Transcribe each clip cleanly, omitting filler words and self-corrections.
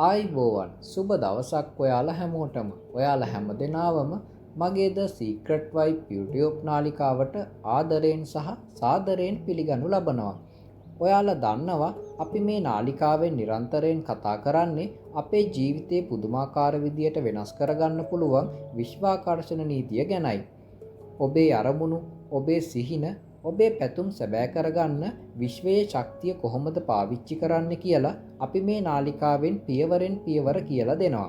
ආයිබෝවන් සුබ දවසක් ඔයාලා හැමෝටම. ඔයාලා හැම දෙනාවම මගේ ද සීක්‍රට් වයිෆ් YouTube නාලිකාවට ආදරයෙන් සහ සාදරයෙන් පිළිගනු ලබනවා. ඔයාලා දන්නවා අපි මේ නාලිකාවෙන් නිරන්තරයෙන් කතා කරන්නේ අපේ ජීවිතේ පුදුමාකාර විදියට වෙනස් කරගන්න පුළුවන් විශ්වාකර්ෂණ නීතිය ගැනයි. ඔබේ අරමුණු, ඔබේ සිහින, ඔබේ පැතුම් සැබෑ කරගන්න විශ්වයේ ශක්තිය කොහොමද පාවිච්චි කරන්න කියලා අපි මේ නාලිකාවෙන් පියවරෙන් පියවර කියලා දෙනවා.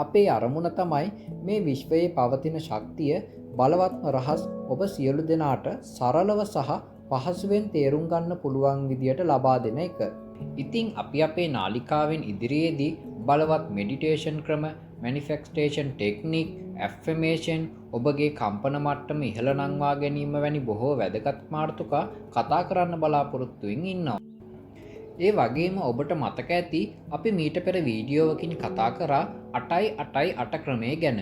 අපේ අරමුණ තමයි මේ විශ්වයේ පවතින ශක්තිය බලවත්ම රහස් ඔබ සියලු දෙනාට සරලව සහ පහසුවෙන් තේරුම් ගන්න පුළුවන් විදියට ලබා දෙන එක. ඉතින් අපි අපේ නාලිකාවෙන් ඉදිරියේදී බලවත් මෙඩිටේෂන් ක්‍රම, මැනිෆෙස්ටේෂන් ටෙක්නික්, ඇෆර්මේෂන්, ඔබගේ කම්පන මට්ටම ඉහළ නංවා ගැනීම වැනි බොහෝ වැදගත් මාතෘකා කතා කරන්න බලාපොරොත්තු වෙමින් ඉන්නවා. ඒ වගේම ඔබට මතක ඇති අපි මීට පෙර වීඩියෝවකින් කතා කරා 8x8x8 ක්‍රමය ගැන.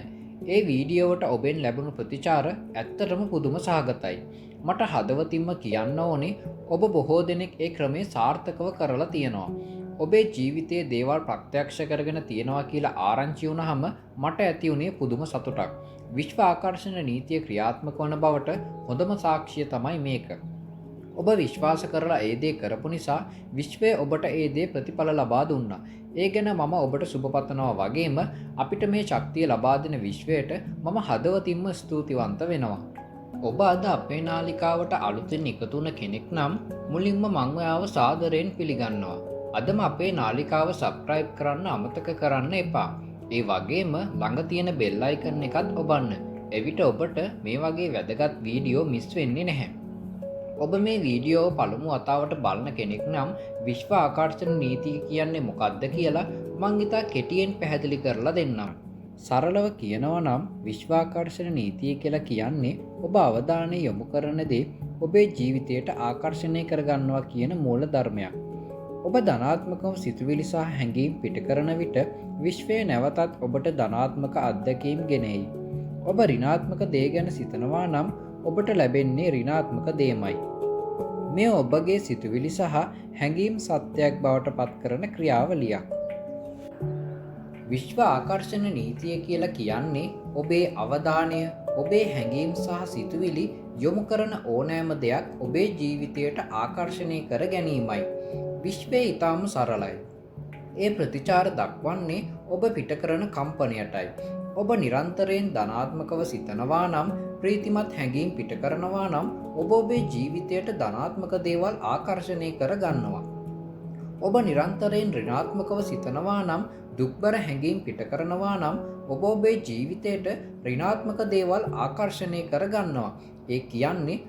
ඒ වීඩියෝවට ඔබෙන් ලැබුණු ප්‍රතිචාර ඇත්තටම පුදුම සහගතයි. මට හදවතින්ම කියන්න ඕනේ ඔබ බොහෝ දෙනෙක් ඒ ක්‍රමේ සාර්ථකව කරලා තියෙනවා. ඔබේ ජීවිතයේ දේවල් ප්‍රත්‍යක්ෂ කරගෙන තියෙනවා කියලා ආරංචි වුණාම මට ඇති වුණේ පුදුම සතුටක්. විශ්ව ආකර්ෂණ නීතිය ක්‍රියාත්මක වන බවට හොඳම සාක්ෂිය තමයි මේක. ඔබ විශ්වාස කරලා ඒ දේ කරපු නිසා විශ්වය ඔබට ඒ දේ ප්‍රතිඵල ලබා දුන්නා. ඒ ගැන මම ඔබට සුබ පතනවා වගේම අපිට මේ ශක්තිය ලබා දෙන විශ්වයට මම හදවතින්ම ස්තුතිවන්ත වෙනවා. ඔබ අද අපේ නාලිකාවට අලුතෙන් එකතු වුණ කෙනෙක් නම් මුලින්ම මම ඔයාව සාදරයෙන් පිළිගන්නවා. අදම අපේ නාලිකාව සබ්ස්ක්‍රයිබ් කරන්න අමතක කරන්න එපා. ඒ වගේම ළඟ තියෙන බෙල් අයිකන් එකත් ඔබන්න. එවිට ඔබට මේ වගේ වැදගත් වීඩියෝ මිස් වෙන්නේ නැහැ. ඔබ මේ වීඩියෝ පළමු වතාවට බලන කෙනෙක් නම් විශ්ව ආකර්ෂණ නීතිය කියන්නේ මොකක්ද කියලා මං ඉතා කෙටියෙන් පැහැදිලි කරලා දෙන්නම්. සරලව කියනවා නම් විශ්වාකර්ෂණ නීතිය කියලා කියන්නේ ඔබ අවධානය යොමු කරන දේ ඔබේ ජීවිතයට ආකර්ෂණය කරගන්නවා කියන මූල ධර්මයක්. ඔබ ධනාත්මකව සිතුවිලි සහ හැඟීම් පිට කරන විට විශ්වය නැවතත් ඔබට ධනාත්මක අත්දැකීම් ගෙනෙයි. ඔබ ඍණාත්මක දේ ගැන සිතනවා නම් ඔබට ලැබෙන්නේ ඍණාත්මක දේමයි. මේ ඔබගේ සිතුවිලි සහ හැඟීම් සත්‍යයක් බවට පත් කරන ක්‍රියාවලියක්. විශ්ව ආකර්ෂණ නීතිය කියලා කියන්නේ ඔබේ අවධානය, ඔබේ හැඟීම් සහ සිතුවිලි යොමු කරන ඕනෑම දෙයක් ඔබේ ජීවිතයට ආකර්ෂණය කර ගැනීමයි. විශ්වය ඊටාම සරලයි. ඒ ප්‍රතිචාර දක්වන්නේ ඔබ පිට කරන කම්පනයටයි. ඔබ නිරන්තරයෙන් ධනාත්මකව සිතනවා නම්, ප්‍රීතිමත් හැඟීම් පිට කරනවා නම් ඔබ ඔබේ ජීවිතයට ධනාත්මක දේවල් ආකර්ෂණය කර ගන්නවා. ඔබ නිරන්තරයෙන් ඍණාත්මකව සිතනවා නම්, දුක්බර හැඟීම් පිට කරනවා නම් ඔබ ඔබේ ජීවිතයට ඍණාත්මක දේවල් ආකර්ෂණය කර ගන්නවා. ඒ කියන්නේ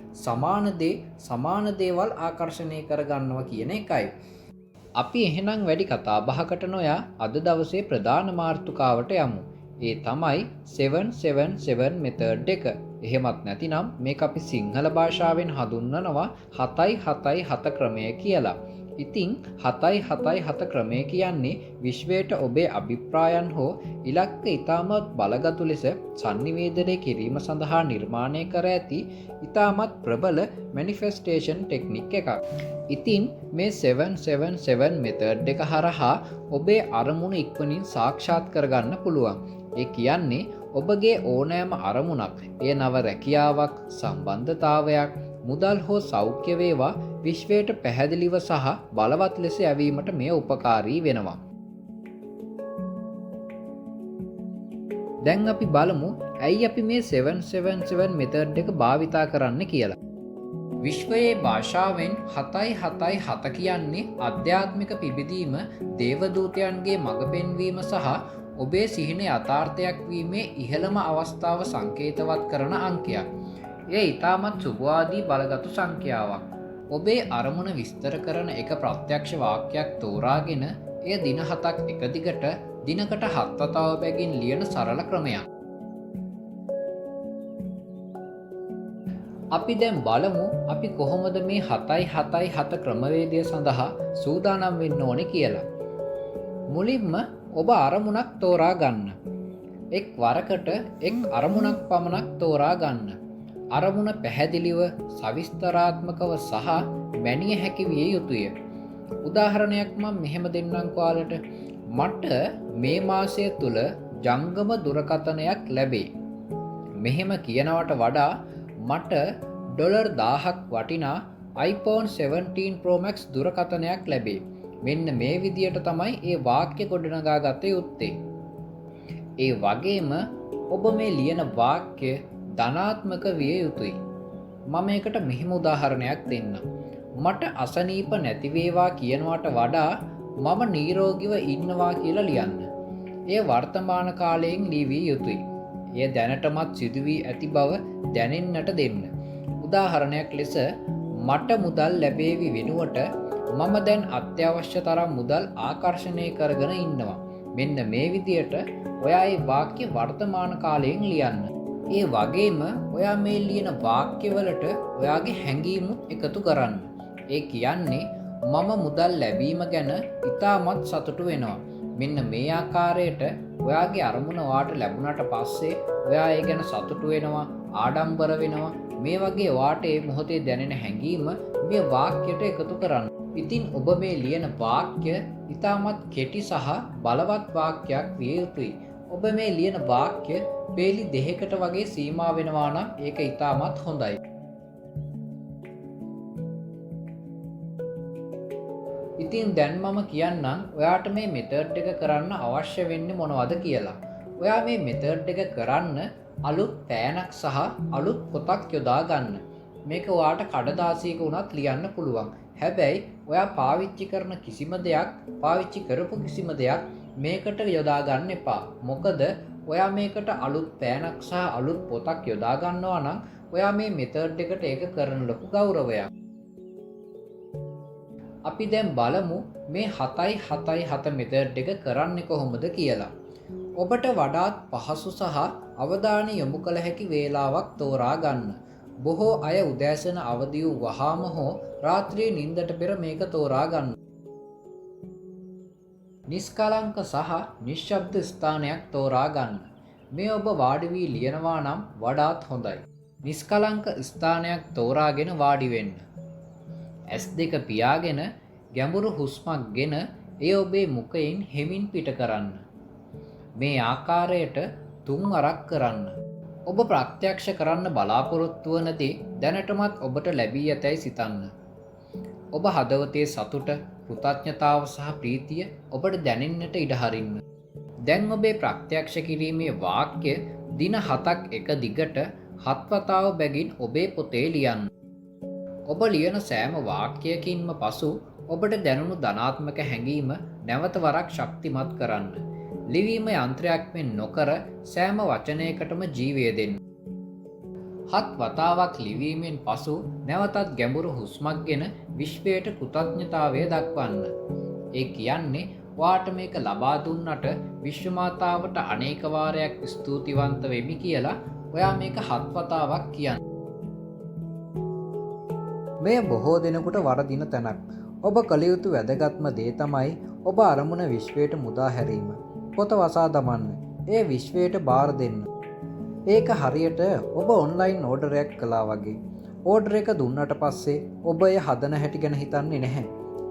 සමාන දේවල් ආකර්ෂණය කර ගන්නවා කියන එකයි. අපි එහෙනම් වැඩි කතා බහකට නොයා අද දවසේ ප්‍රධාන මාතෘකාවට යමු. ඒ තමයි 777 මෙතඩ් එක. එහෙමත් නැතිනම් මේක අපි සිංහල භාෂාවෙන් හඳුන්වනවා 7x7x7 ක්‍රමය කියලා. ඉතින් 7x7x7 ක්‍රමය කියන්නේ විශ්වයට ඔබේ අභිප්‍රායන් හෝ ඉලක්ක ඉතාමත් බලගතු ලෙස sannivedanaya කිරීම සඳහා නිර්මාණය කර ඇති ඉතාමත් ප්‍රබල මැනිෆෙස්ටේෂන් ටෙක්නික් එකක්. ඉතින් මේ 777 මෙතඩ් එක හරහා ඔබේ අරමුණු ඉක්මනින් සාක්ෂාත් කරගන්න පුළුවන්. ඒ කියන්නේ ඔබගේ ඕනෑම අරමුණක්, එය නව රැකියාවක්, සම්බන්ධතාවයක්, මුදල් හෝ සෞඛ්‍ය වේවා විශ්වයට පැහැදිලිව සහ බලවත් ලෙස යැවීමට මෙය උපකාරී වෙනවා. දැන් අපි බලමු ඇයි අපි මේ 777 මෙතඩ් එක භාවිතා කරන්න කියලා. විශ්වයේ භාෂාවෙන් 7x7x7 කියන්නේ අධ්‍යාත්මික පිබිදීම, දේවදූතයන්ගේ මඟ පෙන්වීම සහ ඔබේ සිහින යථාර්ථයක් වීමේ ඉහළම අවස්ථාව සංකේතවත් කරන අංකයක්. එය ඉතාමත් සුභවාදී බලගතු සංඛ්‍යාවක්. ඔබේ අරමුණ විස්තර කරන එක ප්‍රත්‍යක්ෂ වාක්‍යයක් තෝරාගෙන එය දින 7ක් එක දිගට දිනකට 7 වතාව බැගින් ලියන සරල ක්‍රමයක්. අපි දැන් බලමු අපි කොහොමද මේ 7x7x7 ක්‍රමවේදය සඳහා සූදානම් වෙන්න ඕනේ කියලා. මුලින්ම ඔබ අරමුණක් තෝරා ගන්න. එක් වරකට එක් අරමුණක් පමණක් තෝරා ගන්න. අරමුණ පැහැදිලිව, සවිස්තරාත්මකව සහ මැනිය හැකි විය යුතුය. උදාහරණයක් මම මෙහෙම දෙන්නම් ඔයාලට. මට මේ මාසය තුල ජංගම දුරකථනයක් ලැබේ. මෙහෙම කියනවට වඩා මට ඩොලර් 1000ක් වටිනා iPhone 17 Pro Max දුරකථනයක් ලැබේ. මෙන්න මේ විදියට තමයි ඒ වාක්‍ය ගොඩනගා ගත යුත්තේ. ඒ වගේම ඔබ මේ ලියන වාක්‍ය ධනාත්මක විය යුතුයි. මම ඒකට මෙහෙම උදාහරණයක් දෙන්නම්. මට අසනීප නැති වේවා කියනවට වඩා මම නිරෝගීව ඉන්නවා කියලා ලියන්න. එය වර්තමාන කාලයෙන් ලියවිය යුතුයි. එය දැනටමත් සිදු වී ඇති බව දැනෙන්නට දෙන්න. උදාහරණයක් ලෙස මට මුදල් ලැබේවි වෙනුවට මම දැන් අත්‍යවශ්‍ය තරම් මුදල් ආකර්ෂණය කරගෙන ඉන්නවා. මෙන්න මේ විදියට ඔයා මේ වාක්‍ය වර්තමාන කාලයෙන් ලියන්න. ඒ වගේම ඔයා මේ ලියන වාක්‍යවලට ඔයාගේ හැඟීම් එකතු කරන්න. ඒ කියන්නේ මම මුදල් ලැබීම ගැන ඉතාමත් සතුටු වෙනවා. මෙන්න මේ ආකාරයට ඔයාගේ අරමුණ ඔයාට ලැබුණාට පස්සේ ඔයා ඒ ගැන සතුටු වෙනවා, ආඩම්බර වෙනවා. මේ වගේ ඔයාට මේ මොහොතේ දැනෙන හැඟීම මේ වාක්‍යයට එකතු කරන්න. ඉතින් ඔබ මේ ලියන වාක්‍ය ඉතාමත් කෙටි සහ බලවත් වාක්‍යයක් විය යුතුයි. ඔබ මේ ලියන වාක්‍ය පේලි දෙකකට වගේ සීමා වෙනවා නම් ඒක ඉතාමත් හොඳයි. ඉතින් දැන් මම කියන්නම් ඔයාට මේ මෙතඩ් එක කරන්න අවශ්‍ය වෙන්නේ මොනවද කියලා. ඔයා මේ මෙතඩ් එක කරන්න අලුත් පෑනක් සහ අලුත් පොතක් යොදා ගන්න. මේක ඔයාට කඩදාසියක වුණත් ලියන්න පුළුවන්. හැබැයි ඔයා පාවිච්චි කරන කිසිම දෙයක්, පාවිච්චි කරපු කිසිම දෙයක් මේකට යොදා ගන්න එපා. මොකද ඔයා මේකට අලුත් පෑනක් සහ අලුත් පොතක් යොදා ගන්නවා නම් ඔයා මේ මෙතඩ් එකට ඒක කරන ලොකු ගෞරවයක්. අපි දැන් බලමු මේ 7-7-7 මෙතඩ් එක කරන්නේ කොහොමද කියලා. ඔබට වඩාත් පහසු සහ අවධානය යොමු කළ හැකි වේලාවක් තෝරා ගන්න. බොහෝ අය උදෑසන අවදි වූ වහාම හෝ රාත්‍රියේ නිින්දට පෙර මේක තෝරා ගන්න. නිස්කලංක සහ නිශ්ශබ්ද ස්ථානයක් තෝරා ගන්න. මේ ඔබ වාඩි වී ලියනවා නම් වඩාත් හොඳයි. නිස්කලංක ස්ථානයක් තෝරාගෙන වාඩි වෙන්න. S2 පියාගෙන ගැඹුරු හුස්මක් ගෙන එය ඔබේ මුඛයෙන් හෙමින් පිට කරන්න. මේ ආකාරයට 3 වරක් කරන්න. ඔබ ප්‍රත්‍යක්ෂ කරන්න බලාපොරොත්තු වන දේ දැනටමත් ඔබට ලැබී ඇතැයි සිතන්න. ඔබ හදවතේ සතුට, කෘතඥතාව සහ ප්‍රීතිය ඔබට දැනෙන්නට ඉඩ හරින්න. දැන් ඔබේ ප්‍රත්‍යක්ෂ කිරීමේ වාක්‍ය දින 7ක් එක දිගට 7 වතාව බැගින් ඔබේ පොතේ ලියන්න. ඔබ ලියන සෑම වාක්‍යයකින්ම පසු ඔබට දැනුණු ධනාත්මක හැඟීම නැවත වරක් ශක්තිමත් කරන්න. ලිවීම යන්ත්‍රයක් මෙන් නොකර සෑම වචනයකටම ජීවය දෙන්න. 7 වතාවක් ලිවීමෙන් පසු නැවතත් ගැඹුරු හුස්මක් ගෙන විශ්වයට කෘතඥතාවය දක්වන්න. ඒ කියන්නේ ඔයාට මේක ලබා දුන්නට විශ්වමාතාවට අනේක වාරයක් ස්තුතිවන්ත වෙමි කියලා ඔයා මේක 7 වතාවක් කියන්න. මේ බොහෝ දෙනෙකුට වරදින තැනක්. ඔබ කළ යුතු වැදගත්ම දේ තමයි ඔබ අරමුණ විශ්වයට මුදා හැරීම. පොත වසා දමන්න. ඒ විශ්වයට බාර දෙන්න. ඒක හරියට ඔබ ඔන්ලයින් ඕඩරයක් කළා වගේ. ඕඩර් එක දුන්නට පස්සේ ඔබ එය හදන හැටි ගැන හිතන්නේ නැහැ.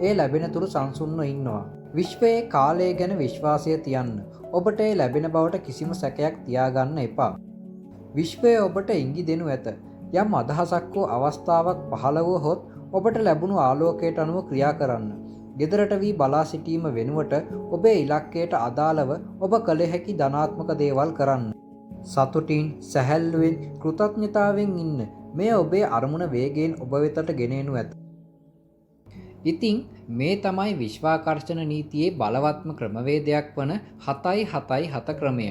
ඒ ලැබෙන තුරු සංසුන්ව ඉන්නවා. විශ්වයේ කාලය ගැන විශ්වාසය තියන්න. ඔබට ඒ ලැබෙන බවට කිසිම සැකයක් තියාගන්න එපා. විශ්වය ඔබට ඉඟි දෙනු ඇත. යම් අදහසක් හෝ අවස්ථාවක් පහළ වුවහොත් ඔබට ලැබුණු ආලෝකයට අනුව ක්‍රියා කරන්න. ගෙදරට වී බලා සිටීම වෙනුවට ඔබේ ඉලක්කයට අදාළව ඔබ කළ හැකි ධනාත්මක දේවල් කරන්න. සතුටින්, සැහැල්ලුවෙන්, කෘතඥතාවෙන් ඉන්න. මේ ඔබේ අරමුණ වේගයෙන් ඔබ වෙතට ගෙනෙනු ඇත. ඉතින් මේ තමයි විශ්වාකර්ෂණ නීතියේ බලවත්ම ක්‍රමවේදයක් වන 7-7-7 ක්‍රමය.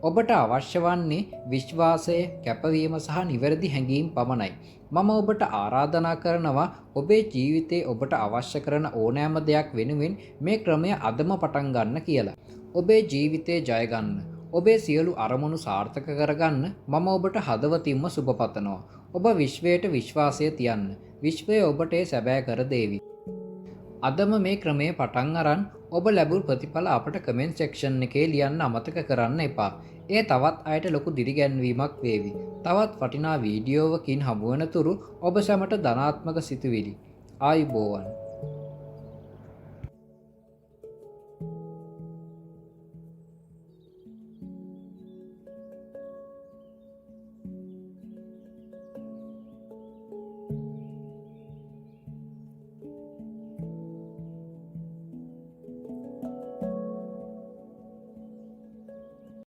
ඔබට අවශ්‍ය වන්නේ විශ්වාසය, කැපවීම සහ නිවැරදි හැඟීම් පමණයි. මම ඔබට ආරාධනා කරනවා ඔබේ ජීවිතේ ඔබට අවශ්‍ය කරන ඕනෑම දෙයක් වෙනුවෙන් මේ ක්‍රමය අදම පටන් ගන්න කියලා. ඔබේ ජීවිතේ ජය ගන්න. ඔබේ සියලු අරමුණු සාර්ථක කරගන්න මම ඔබට හදවතින්ම සුබ පතනවා. ඔබ විශ්වයට විශ්වාසය තියන්න. විශ්වය ඔබට ඒ සැබෑ කර දේවි. අදම මේ ක්‍රමයේ පටන් අරන් ඔබ ලැබුණු ප්‍රතිඵල අපට කමෙන්ට් සෙක්ෂන් එකේ ලියන්න අමතක කරන්න එපා. එය තවත් අයට ලොකු දිරිගැන්වීමක් වේවි. තවත් වටිනා වීඩියෝවකින් හමු වන තුරු ඔබ සැමට ධනාත්මක සිතුවිලි. ආයුබෝවන්.